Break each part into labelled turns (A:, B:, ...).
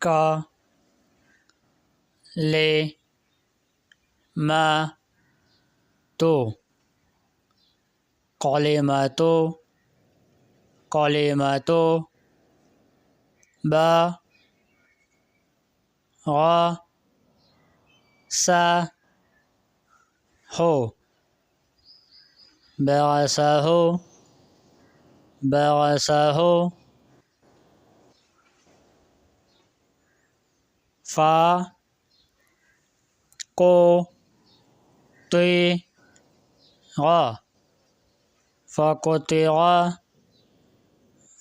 A: का ले मा तो कलिमातु कलिमातु बा गा सा हो बअसहु बअसहु फा को गा फ़कुतिगा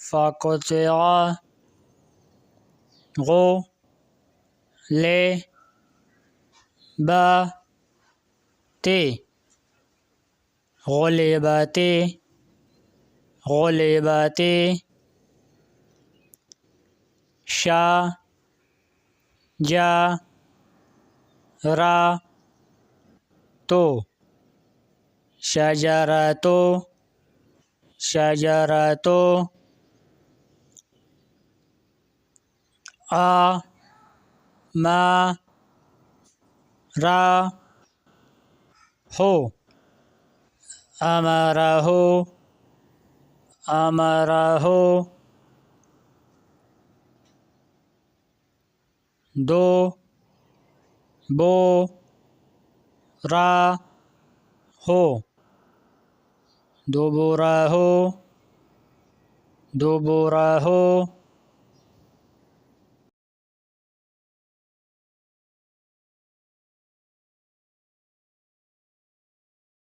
A: फ़कुतिगा गु ले बा ती गुलिबती गुलिबती शा जा रा तो शजरतो शजरतो आ मा रा हो अमरहु अमरहु दो बो रा हो दुबुरहु दुबुरहु